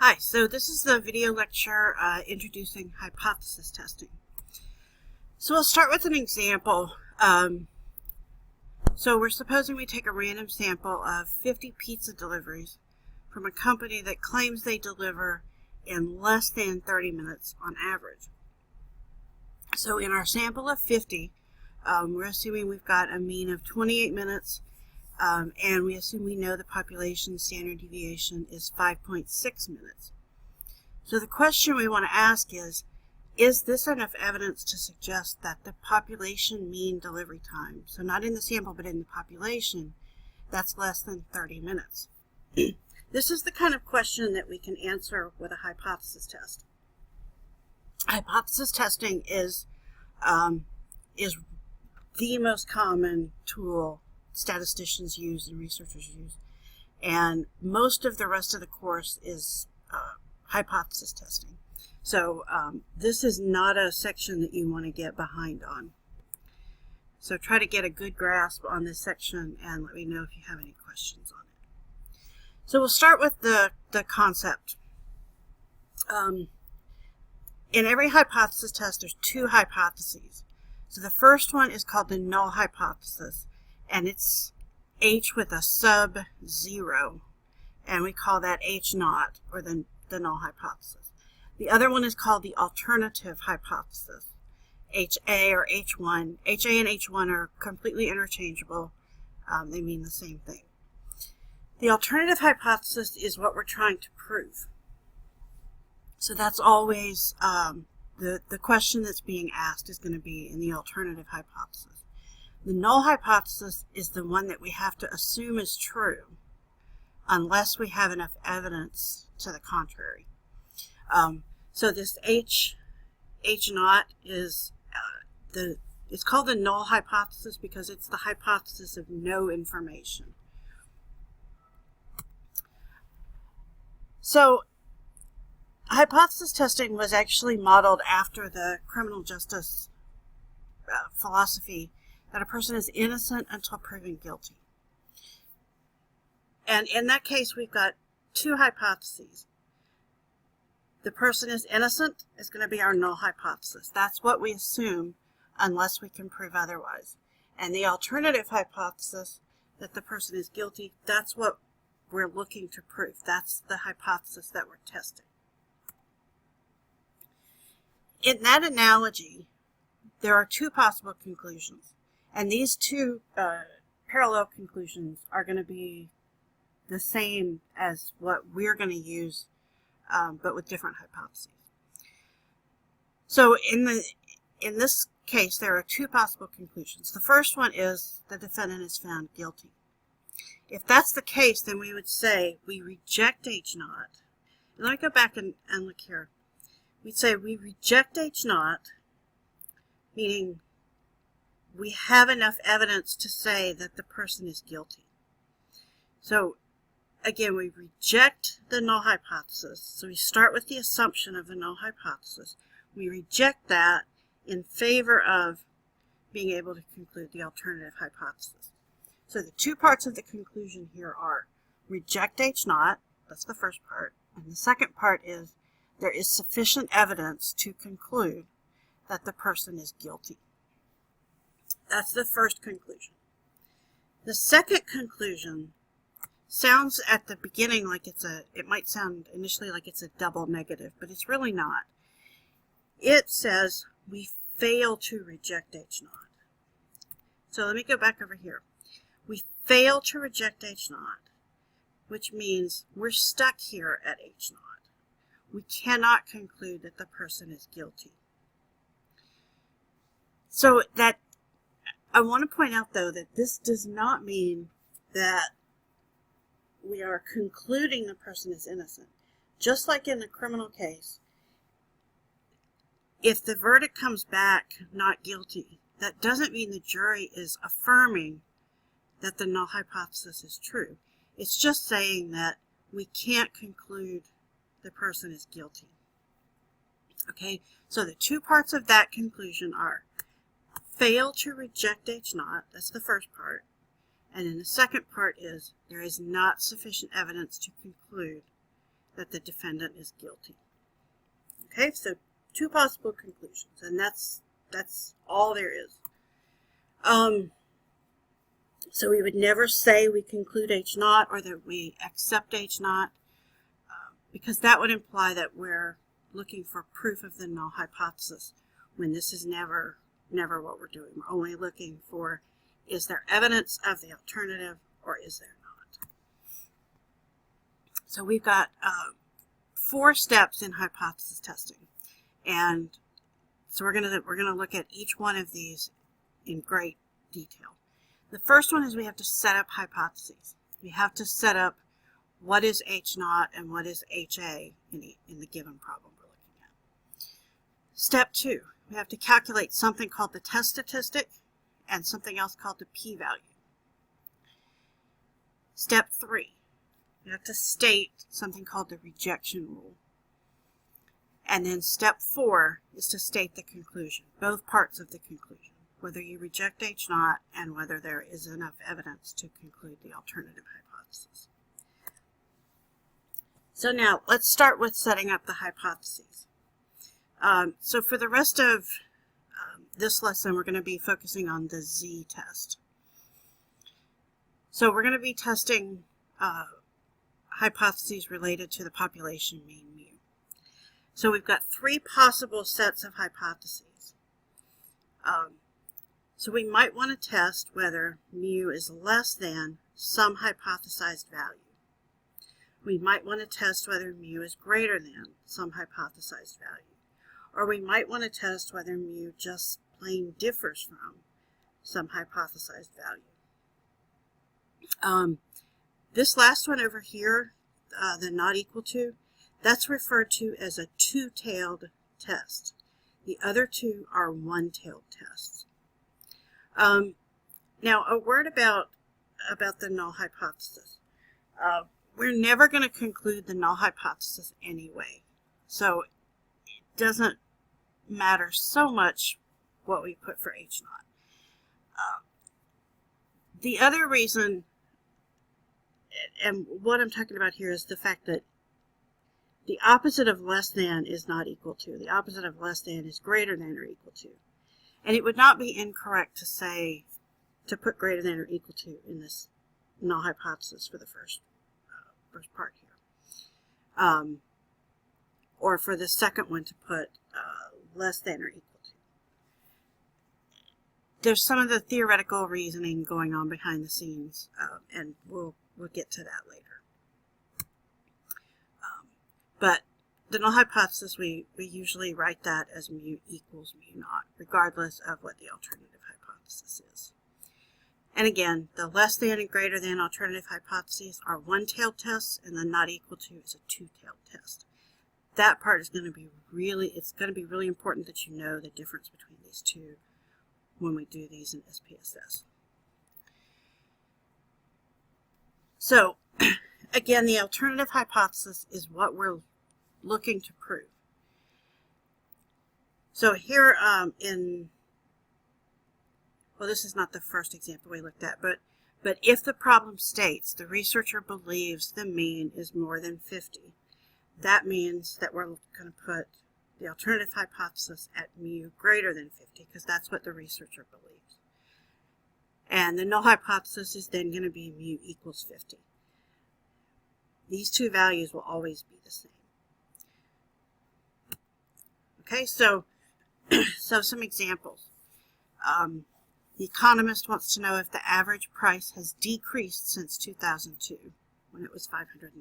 Hi, so this is the video lecture introducing hypothesis testing. So we'll start with an example. So we're supposing we take a random sample of 50 pizza deliveries from a company that claims they deliver in less than 30 minutes on average. So in our sample of 50, we're assuming we've got a mean of 28 minutes, and we assume we know the population standard deviation is 5.6 minutes. So the question we want to ask is this enough evidence to suggest that the population mean delivery time, so not in the sample but in the population, that's less than 30 minutes? This is the kind of question that we can answer with a hypothesis test. Hypothesis testing is the most common tool statisticians use and researchers use, and most of the rest of the course is hypothesis testing. So this is not a section that you want to get behind on. So try to get a good grasp on this section and let me know if you have any questions on it. So we'll start with the concept. In every hypothesis test, there's two hypotheses. So the first one is called the null hypothesis, and it's H with a sub-zero, and we call that H naught, or the null hypothesis. The other one is called the alternative hypothesis, HA or H1. HA and H1 are completely interchangeable. They mean the same thing. The alternative hypothesis is what we're trying to prove. So that's always the question that's being asked is going to be in the alternative hypothesis. The null hypothesis is the one that we have to assume is true unless we have enough evidence to the contrary. So this H naught is it's called the null hypothesis because it's the hypothesis of no information. So hypothesis testing was actually modeled after the criminal justice philosophy that a person is innocent until proven guilty. And in that case, we've got two hypotheses. The person is innocent is going to be our null hypothesis. That's what we assume unless we can prove otherwise. And the alternative hypothesis that the person is guilty, that's what we're looking to prove. That's the hypothesis that we're testing. In that analogy, there are two possible conclusions. And these two parallel conclusions are going to be the same as what we're going to use, but with different hypotheses. So in this case, there are two possible conclusions. The first one is the defendant is found guilty. If that's the case, then we would say we reject H naught. And let me go back and look here. We'd say we reject H naught, meaning we have enough evidence to say that the person is guilty. So again, we reject the null hypothesis. So we start with the assumption of the null hypothesis. We reject that in favor of being able to conclude the alternative hypothesis. So the two parts of the conclusion here are reject H naught, that's the first part, and the second part is there is sufficient evidence to conclude that the person is guilty. That's the first conclusion. The second conclusion sounds at the beginning like it might sound initially like it's a double negative, but it's really not. It says we fail to reject H naught. So let me go back over here. We fail to reject H naught, which means we're stuck here at H naught. We cannot conclude that the person is guilty. So that I want to point out, though, that this does not mean that we are concluding the person is innocent. Just like in the criminal case, if the verdict comes back not guilty, that doesn't mean the jury is affirming that the null hypothesis is true. It's just saying that we can't conclude the person is guilty. Okay, so the two parts of that conclusion are fail to reject H naught, that's the first part, and then the second part is there is not sufficient evidence to conclude that the defendant is guilty. Okay, so two possible conclusions, and that's all there is. So we would never say we conclude H naught or that we accept H naught, because that would imply that we're looking for proof of the null hypothesis, when this is never what we're doing. We're only looking for, is there evidence of the alternative or is there not? So we've got 4 steps in hypothesis testing, and so we're gonna look at each one of these in great detail. The first one is we have to set up hypotheses. We have to set up what is H naught and what is HA in the given problem we're looking at. Step 2, we have to calculate something called the test statistic and something else called the p-value. Step 3, we have to state something called the rejection rule. And then step 4 is to state the conclusion, both parts of the conclusion, whether you reject H naught and whether there is enough evidence to conclude the alternative hypothesis. So now let's start with setting up the hypotheses. So for the rest of this lesson, we're going to be focusing on the z-test. So we're going to be testing hypotheses related to the population mean mu. So we've got 3 possible sets of hypotheses. So we might want to test whether mu is less than some hypothesized value. We might want to test whether mu is greater than some hypothesized value. Or we might want to test whether mu just plain differs from some hypothesized value. This last one over here, the not equal to, that's referred to as a two-tailed test. The other 2 are one-tailed tests. Now, a word about the null hypothesis. We're never going to conclude the null hypothesis anyway, so it doesn't matter so much what we put for H naught. The other reason, and what I'm talking about here, is the fact that the opposite of less than is not equal to. The opposite of less than is greater than or equal to. And it would not be incorrect to say, to put greater than or equal to in this null hypothesis for the first part here. Or for the second one to put less than or equal to. There's some of the theoretical reasoning going on behind the scenes, and we'll get to that later. But the null hypothesis, we usually write that as mu equals mu naught, regardless of what the alternative hypothesis is. And again, the less than and greater than alternative hypotheses are one-tailed tests, and the not equal to is a two-tailed test. That part is going to be really important that you know the difference between these two when we do these in SPSS. So, again, the alternative hypothesis is what we're looking to prove. So here well, this is not the first example we looked at, but if the problem states the researcher believes the mean is more than 50, that means that we're going to put the alternative hypothesis at mu greater than 50, because that's what the researcher believes. And the null hypothesis is then going to be mu equals 50. These two values will always be the same. Okay, so some examples. The Economist wants to know if the average price has decreased since 2002, when it was $530.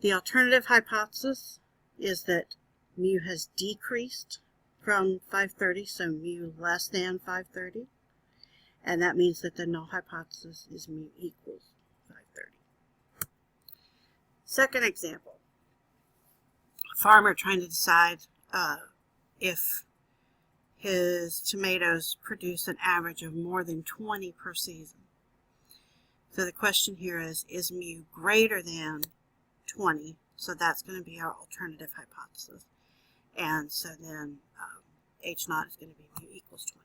The alternative hypothesis is that mu has decreased from 530, so mu less than 530, and that means that the null hypothesis is mu equals 530. Second example, a farmer trying to decide if his tomatoes produce an average of more than 20 per season. So the question here is mu greater than 20? So that's going to be our alternative hypothesis. And so then H naught is going to be mu equals 20.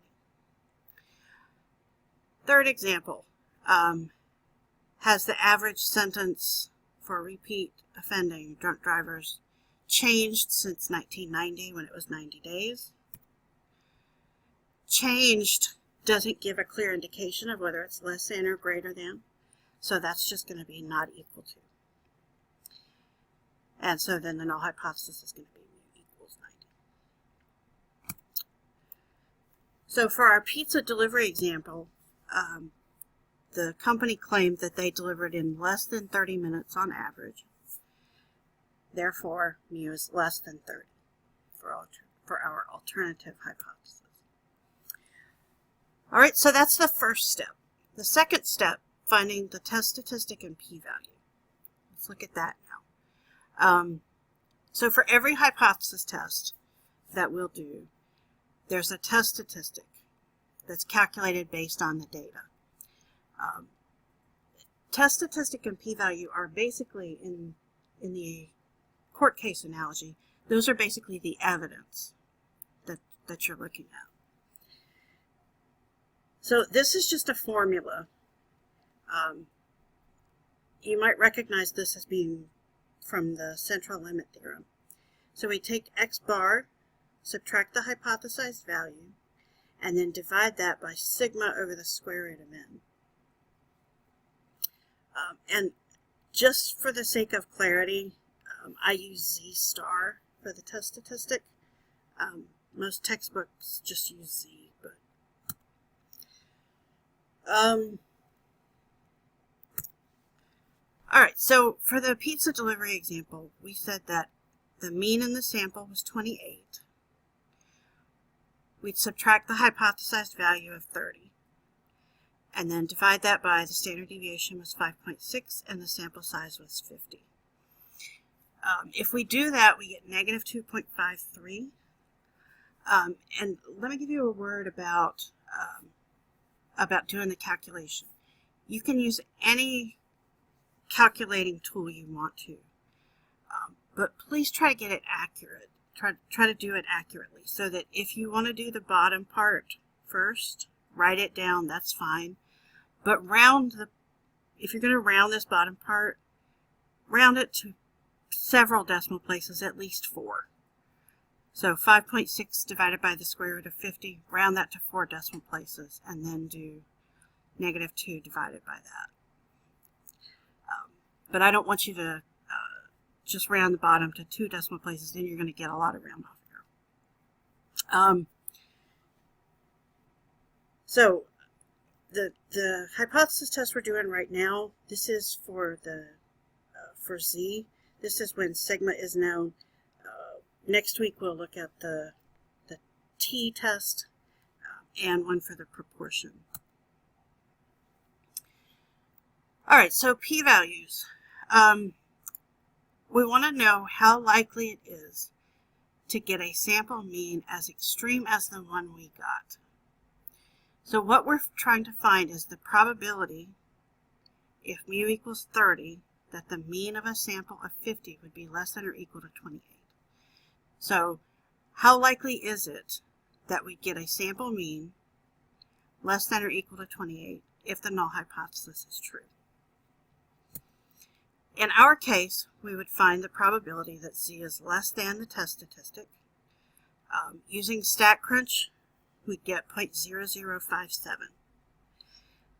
Third example, has the average sentence for repeat offending drunk drivers changed since 1990 when it was 90 days. Changed doesn't give a clear indication of whether it's less than or greater than, so that's just going to be not equal to. And so then the null hypothesis is going to be mu equals 90. So for our pizza delivery example, the company claimed that they delivered in less than 30 minutes on average. Therefore, mu is less than 30 for our alternative hypothesis. All right, so that's the first step. The second step, finding the test statistic and p-value. Let's look at that now. So for every hypothesis test that we'll do, there's a test statistic that's calculated based on the data. Test statistic and p-value are basically, in the court case analogy, those are basically the evidence that you're looking at. So this is just a formula. You might recognize this as being from the central limit theorem. So we take x bar, subtract the hypothesized value, and then divide that by sigma over the square root of n. And just for the sake of clarity, I use z star for the test statistic. Most textbooks just use z, but all right, so for the pizza delivery example, we said that the mean in the sample was 28. We'd subtract the hypothesized value of 30, and then divide that by the standard deviation was 5.6, and the sample size was 50. If we do that, we get negative 2.53. And let me give you a word about doing the calculation. You can use any calculating tool you want to, but please try to get it accurate. Try to do it accurately, so that if you want to do the bottom part first, write it down, that's fine. But if you're going to round this bottom part, round it to several decimal places, at least 4. So 5.6 divided by the square root of 50, round that to 4 decimal places, and then do negative 2 divided by that. But I don't want you to just round the bottom to 2 decimal places, then you're going to get a lot of round off here. So the hypothesis test we're doing right now, this is for Z. This is when sigma is known. Next week we'll look at the t test and one for the proportion. All right, so p-values. We want to know how likely it is to get a sample mean as extreme as the one we got. So what we're trying to find is the probability, if mu equals 30, that the mean of a sample of 50 would be less than or equal to 28. So how likely is it that we get a sample mean less than or equal to 28 if the null hypothesis is true? In our case, we would find the probability that z is less than the test statistic. Using StatCrunch, we'd get 0.0057.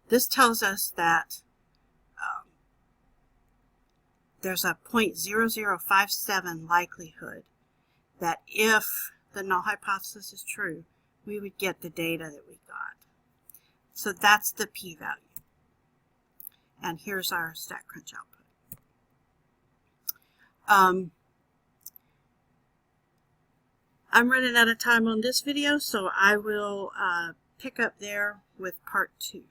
This tells us that there's a 0.0057 likelihood that if the null hypothesis is true, we would get the data that we got. So that's the p-value. And here's our StatCrunch output. I'm running out of time on this video, so I will pick up there with part 2.